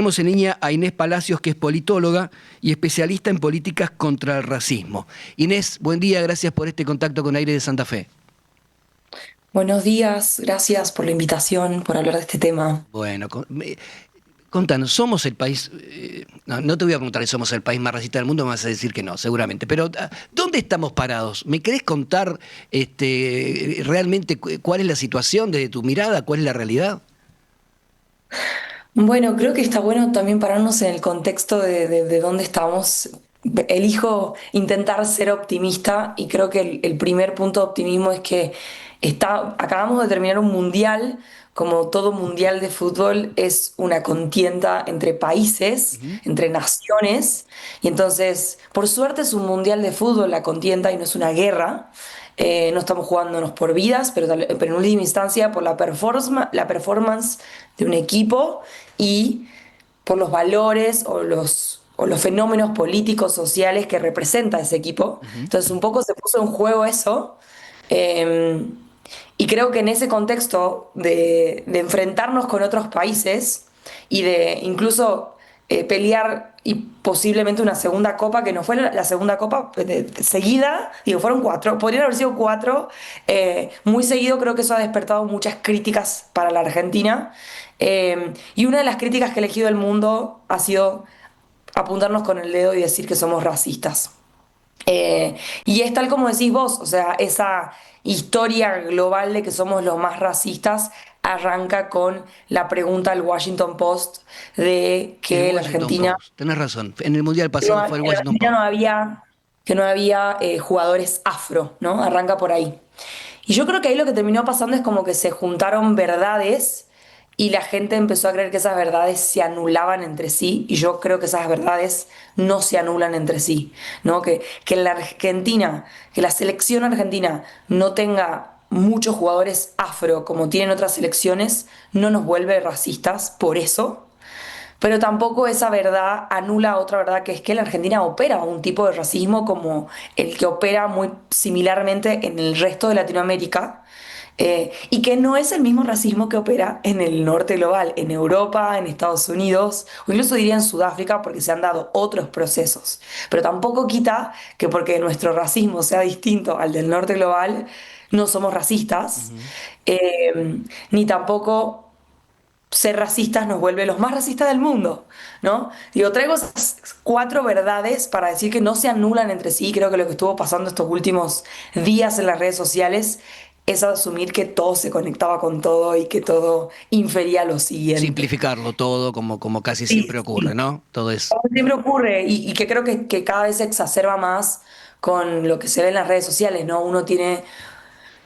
Tenemos en línea a Inés Palacios, que es politóloga y especialista en políticas contra el racismo. Inés, buen día, gracias por este contacto con Aire de Santa Fe. Buenos días, gracias por la invitación, por hablar de este tema. Bueno, contanos, somos el país, no te voy a preguntar si somos el país más racista del mundo, me vas a decir que no, seguramente, pero ¿dónde estamos parados? ¿Me querés contar realmente cuál es la situación desde tu mirada, cuál es la realidad? Bueno, creo que está bueno también pararnos en el contexto de dónde estamos. Elijo intentar ser optimista y creo que el primer punto de optimismo es que acabamos de terminar un mundial. Como todo mundial de fútbol es una contienda entre países, Ujú. entre naciones, y entonces, por suerte es un mundial de fútbol la contienda y no es una guerra. No estamos jugándonos por vidas, pero en última instancia por la performance de un equipo y por los valores o los fenómenos políticos, sociales que representa ese equipo. Ujú. Entonces, un poco se puso en juego eso. eh, y creo que en ese contexto de enfrentarnos con otros países y de incluso pelear y posiblemente una segunda copa, que no fue la segunda copa de seguida, digo, fueron cuatro, podrían haber sido cuatro, muy seguido, creo que eso ha despertado muchas críticas para la Argentina. Y una de las críticas que ha elegido el mundo ha sido apuntarnos con el dedo y decir que somos racistas. Y es tal como decís vos, o sea, esa historia global de que somos los más racistas arranca con la pregunta del Washington Post de El que la Washington Argentina Post, tenés razón, en el Mundial no, pasado fue el en Washington Argentina no Post. había, que no había jugadores afro, ¿no? Arranca por ahí. Y yo creo que ahí lo que terminó pasando es como que se juntaron verdades y la gente empezó a creer que esas verdades se anulaban entre sí, y yo creo que esas verdades no se anulan entre sí, ¿no? Que la Argentina, que la selección argentina no tenga muchos jugadores afro como tienen otras selecciones, no nos vuelve racistas por eso, pero tampoco esa verdad anula otra verdad, que es que la Argentina opera un tipo de racismo como el que opera muy similarmente en el resto de Latinoamérica, y que no es el mismo racismo que opera en el norte global, en Europa, en Estados Unidos, o incluso diría en Sudáfrica, porque se han dado otros procesos. Pero tampoco quita que porque nuestro racismo sea distinto al del norte global, no somos racistas, Ujú. ni tampoco ser racistas nos vuelve los más racistas del mundo, ¿no? Digo, traigo esas cuatro verdades para decir que no se anulan entre sí. Creo que lo que estuvo pasando estos últimos días en las redes sociales es asumir que todo se conectaba con todo y que todo infería lo siguiente. Simplificarlo todo como casi Sí, siempre ocurre, sí. ¿no? Todo es... Como siempre ocurre y que creo que cada vez se exacerba más con lo que se ve en las redes sociales, ¿no? Uno tiene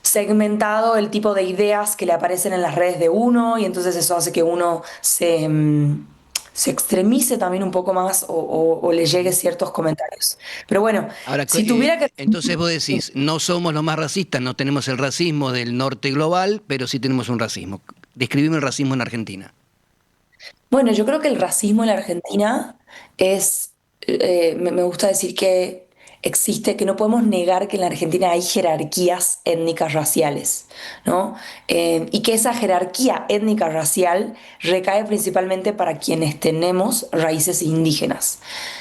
segmentado el tipo de ideas que le aparecen en las redes de uno, y entonces eso hace que uno se extremice también un poco más o le llegue Ujú. ciertos comentarios. Pero bueno, Ahora, si tuviera que... entonces vos decís, no somos los más racistas, no tenemos el racismo del norte global, pero sí tenemos un racismo. Describime el racismo en Argentina. Bueno, yo creo que el racismo en la Argentina es, me gusta decir que existe, que no podemos negar que en la Argentina hay jerarquías étnicas raciales, ¿no? Y que esa jerarquía étnica racial recae principalmente para quienes tenemos raíces indígenas.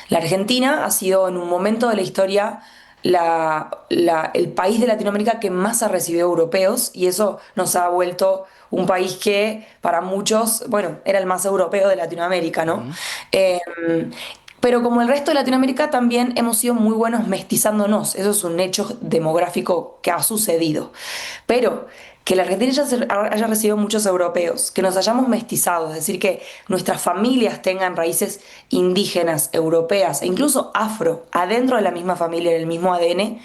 La Argentina ha sido en un momento de la historia el país de Latinoamérica que más ha recibido europeos, y eso nos ha vuelto un país que para muchos, bueno, era el más europeo de Latinoamérica, ¿no? Ujú. Eh, pero como el resto de Latinoamérica también hemos sido muy buenos mestizándonos, eso es un hecho demográfico que ha sucedido. Pero que la Argentina haya recibido muchos europeos, que nos hayamos mestizado, es decir, que nuestras familias tengan raíces indígenas, europeas e incluso afro adentro de la misma familia, en el mismo ADN,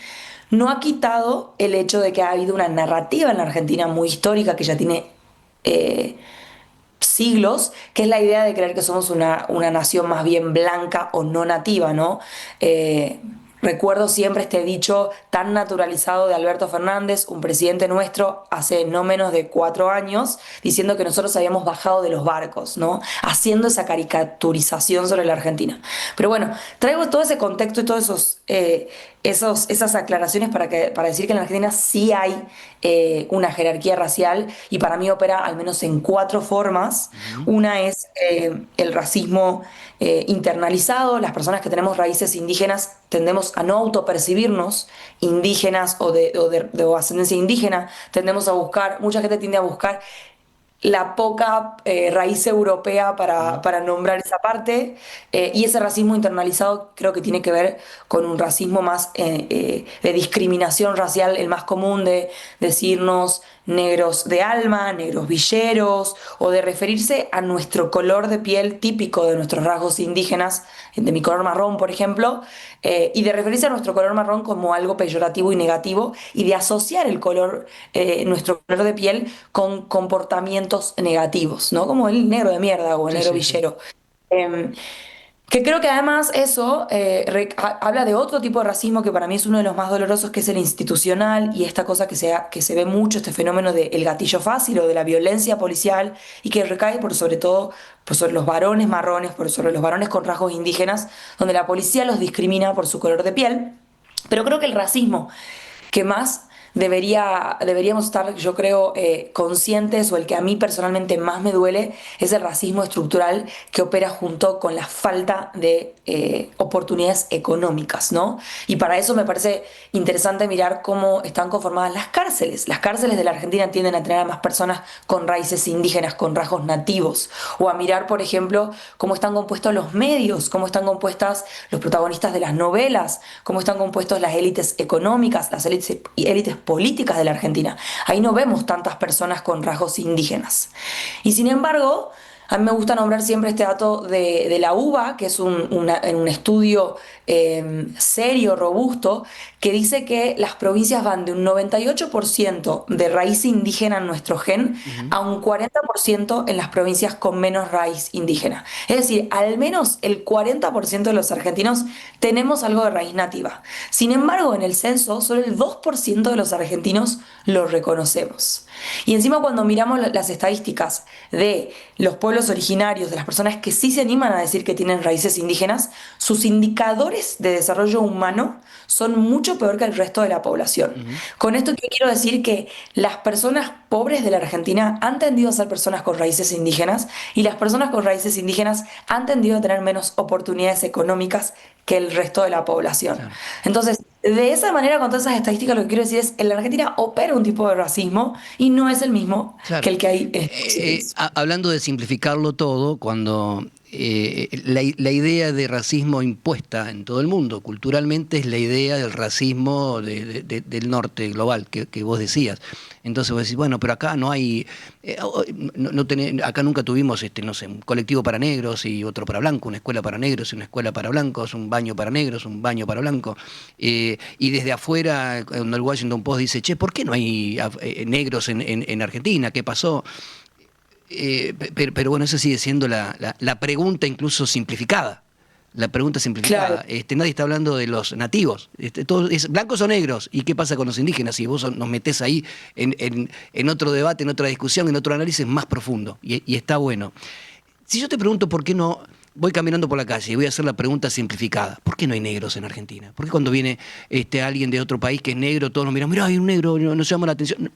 no ha quitado el hecho de que ha habido una narrativa en la Argentina muy histórica que ya tiene eh, siglos, que es la idea de creer que somos una nación más bien blanca o no nativa, ¿no? Eh, Recuerdo siempre este dicho tan naturalizado de Alberto Fernández, un presidente nuestro, hace no menos de 4 años, diciendo que nosotros habíamos bajado de los barcos, ¿no? Haciendo esa caricaturización sobre la Argentina. Pero bueno, traigo todo ese contexto y todos esos esas aclaraciones para decir que en la Argentina sí hay una jerarquía racial y para mí opera al menos en cuatro formas. Ujú. Una es el racismo internalizado. Las personas que tenemos raíces indígenas tendemos a no autopercibirnos indígenas o ascendencia indígena, tendemos a buscar, mucha gente tiende a buscar la poca raíz europea Ujú. para nombrar esa parte, y ese racismo internalizado creo que tiene que ver con un racismo más de discriminación racial, el más común de decirnos negros de alma, negros villeros, o de referirse a nuestro color de piel típico de nuestros rasgos indígenas, de mi color marrón, por ejemplo, y de referirse a nuestro color marrón como algo peyorativo y negativo, y de asociar el color, nuestro color de piel con comportamientos negativos, ¿no? Como el negro de mierda o el Sí, negro sí, sí. villero. Em, que creo que además eso habla de otro tipo de racismo que para mí es uno de los más dolorosos, que es el institucional, y esta cosa que se ve mucho, este fenómeno del gatillo fácil o de la violencia policial, y que recae por sobre todo por sobre los varones marrones, por sobre los varones con rasgos indígenas, donde la policía los discrimina por su color de piel. Pero creo que el racismo que más deberíamos estar, yo creo, conscientes, o el que a mí personalmente más me duele, es el racismo estructural que opera junto con la falta de oportunidades económicas, ¿no? Y para eso me parece interesante mirar cómo están conformadas las cárceles. Las cárceles de la Argentina tienden a tener a más personas con raíces indígenas, con rasgos nativos, o a mirar, por ejemplo, cómo están compuestos los medios, cómo están compuestas los protagonistas de las novelas, cómo están compuestos las élites económicas, las élites políticas de la Argentina. Ahí no vemos tantas personas con rasgos indígenas. Y sin embargo, a mí me gusta nombrar siempre este dato de la UBA, que es un estudio serio, robusto, que dice que las provincias van de un 98% de raíz indígena en nuestro gen Ujú. a un 40% en las provincias con menos raíz indígena. Es decir, al menos el 40% de los argentinos tenemos algo de raíz nativa. Sin embargo, en el censo, solo el 2% de los argentinos lo reconocemos. Y encima, cuando miramos las estadísticas de los pueblos originarios, de las personas que sí se animan a decir que tienen raíces indígenas, sus indicadores de desarrollo humano son mucho peor que el resto de la población. Ujú. Con esto yo quiero decir que las personas pobres de la Argentina han tendido a ser personas con raíces indígenas, y las personas con raíces indígenas han tendido a tener menos oportunidades económicas que el resto de la población. Claro. Entonces, de esa manera, con todas esas estadísticas, lo que quiero decir es, en la Argentina opera un tipo de racismo y no es el mismo que Claro. el que hay en Estados Unidos. Hablando de simplificarlo todo, cuando la idea de racismo impuesta en todo el mundo culturalmente es la idea del racismo del norte global que vos decías. Entonces vos decís, bueno, pero acá no hay, acá nunca tuvimos, no sé, un colectivo para negros y otro para blancos, una escuela para negros y una escuela para blancos, un baño para negros, un baño para blancos. Y desde afuera, cuando el Washington Post dice, che, ¿por qué no hay negros en Argentina? ¿Qué pasó? Pero bueno, eso sigue siendo la pregunta incluso simplificada. La pregunta Claro. simplificada. Nadie está hablando de los nativos. Todo es blancos o negros. ¿Y qué pasa con los indígenas? Si vos nos metés ahí en otro debate, en otra discusión, en otro análisis más profundo. Y está bueno. Si yo te pregunto por qué no, voy caminando por la calle y voy a hacer la pregunta simplificada, ¿por qué no hay negros en Argentina? ¿Por qué cuando viene alguien de otro país que es negro, todos nos miran, mira, hay un negro, nos llama la atención?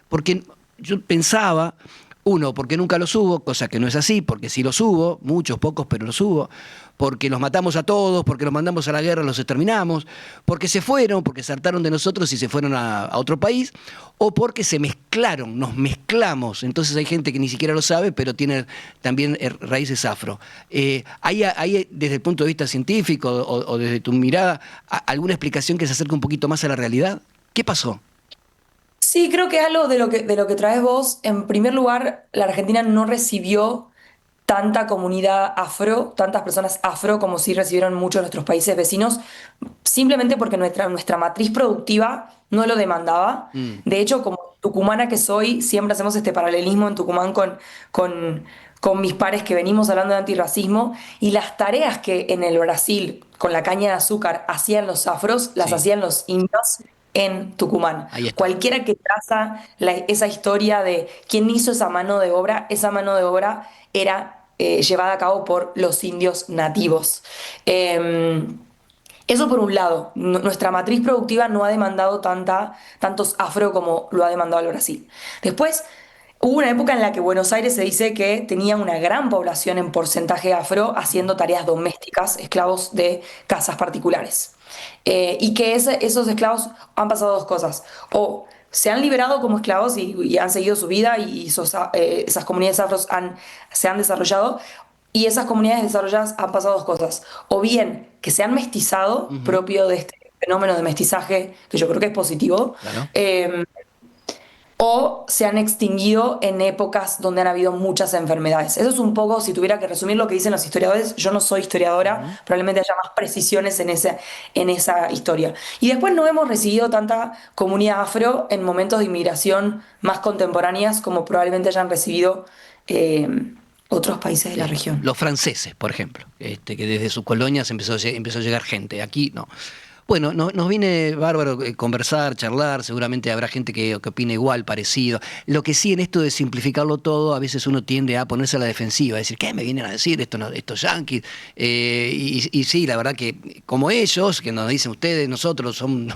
Porque yo pensaba, uno, porque nunca los hubo, cosa que no es así, porque sí los hubo, muchos, pocos, pero los hubo, porque los matamos a todos, porque los mandamos a la guerra, los exterminamos, porque se fueron, porque se hartaron de nosotros y se fueron a otro país, o porque se mezclaron, nos mezclamos. Entonces hay gente que ni siquiera lo sabe, pero tiene también raíces afro. ¿Hay, desde el punto de vista científico o desde tu mirada, alguna explicación que se acerque un poquito más a la realidad? ¿Qué pasó? Sí, creo que algo de lo que traes vos, en primer lugar, la Argentina no recibió tanta comunidad afro, tantas personas afro como sí recibieron muchos de nuestros países vecinos, simplemente porque nuestra matriz productiva no lo demandaba. Mm. De hecho, como tucumana que soy, siempre hacemos este paralelismo en Tucumán con, con mis pares que venimos hablando de antirracismo, y las tareas que en el Brasil con la caña de azúcar hacían los afros, las Sí, hacían los indios en Tucumán. ahí está. Cualquiera que traza esa historia de quién hizo esa mano de obra era llevada a cabo por los indios nativos. Eh, Eso por un lado, nuestra matriz productiva no ha demandado tantos afro como lo ha demandado el Brasil. Después, hubo una época en la que Buenos Aires se dice que tenía una gran población en porcentaje afro haciendo tareas domésticas, esclavos de casas particulares. Y que esos esclavos han pasado dos cosas. O se han liberado como esclavos y han seguido su vida y esas comunidades afros se han desarrollado, y esas comunidades desarrolladas han pasado dos cosas. O bien que se han mestizado, Ujú, propio de este fenómeno de mestizaje, que yo creo que es positivo, claro. o se han extinguido en épocas donde han habido muchas enfermedades. Eso es un poco, si tuviera que resumir lo que dicen los historiadores, yo no soy historiadora, Ujú. probablemente haya más precisiones en esa historia. Y después no hemos recibido tanta comunidad afro en momentos de inmigración más contemporáneas como probablemente hayan recibido eh, otros países de la Sí. región. Los franceses, por ejemplo, que desde sus colonias empezó a llegar gente. Aquí no. Bueno, nos viene bárbaro conversar, charlar, seguramente habrá gente que opine igual, parecido. Lo que sí, en esto de simplificarlo todo, a veces uno tiende a ponerse a la defensiva, a decir, ¿qué me vienen a decir esto, estos yanquis? Y sí, la verdad que como ellos, que nos dicen ustedes, nosotros somos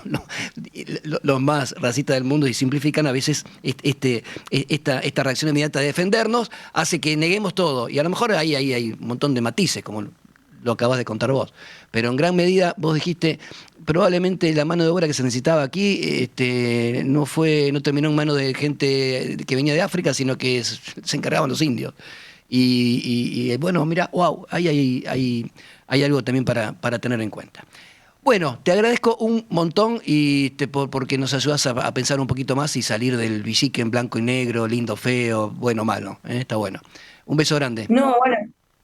los más racistas del mundo y simplifican, a veces esta reacción inmediata de defendernos hace que neguemos todo. Y a lo mejor ahí hay un montón de matices, como lo acabas de contar vos. Pero en gran medida vos dijiste, probablemente la mano de obra que se necesitaba aquí no terminó en manos de gente que venía de África, sino que se encargaban los indios. Bueno, mira, wow, hay algo también para tener en cuenta. Bueno, te agradezco un montón porque nos ayudas a pensar un poquito más y salir del villique en blanco y negro, lindo, feo, bueno, malo. Está bueno. Un beso grande. No, bueno,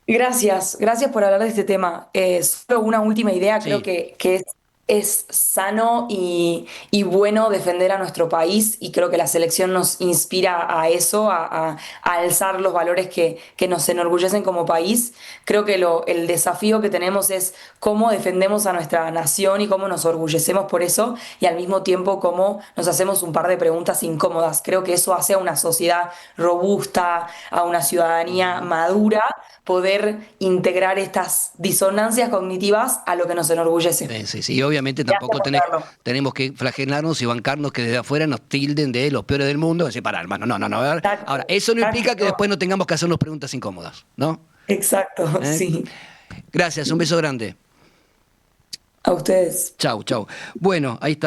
gracias por hablar de este tema. Solo una última idea, creo Sí. que es sano y bueno defender a nuestro país, y creo que la selección nos inspira a eso, a alzar los valores que nos enorgullecen como país. Creo que el desafío que tenemos es cómo defendemos a nuestra nación y cómo nos orgullecemos por eso, y al mismo tiempo cómo nos hacemos un par de preguntas incómodas. Creo que eso hace a una sociedad robusta, a una ciudadanía Ujú. madura, poder integrar estas disonancias cognitivas a lo que nos enorgullece. Sí, sí. Y obviamente Gracias tampoco por traerlo. tenemos que flagelarnos y bancarnos que desde afuera nos tilden de los peores del mundo. Decir, para, hermano, no, no, no. A ver. Exacto, Ahora, eso no implica que exacto, después no tengamos que hacernos preguntas incómodas, ¿no? exacto, ¿Eh? sí. Gracias, un beso grande. A ustedes. Chau, chau. Bueno, ahí estamos.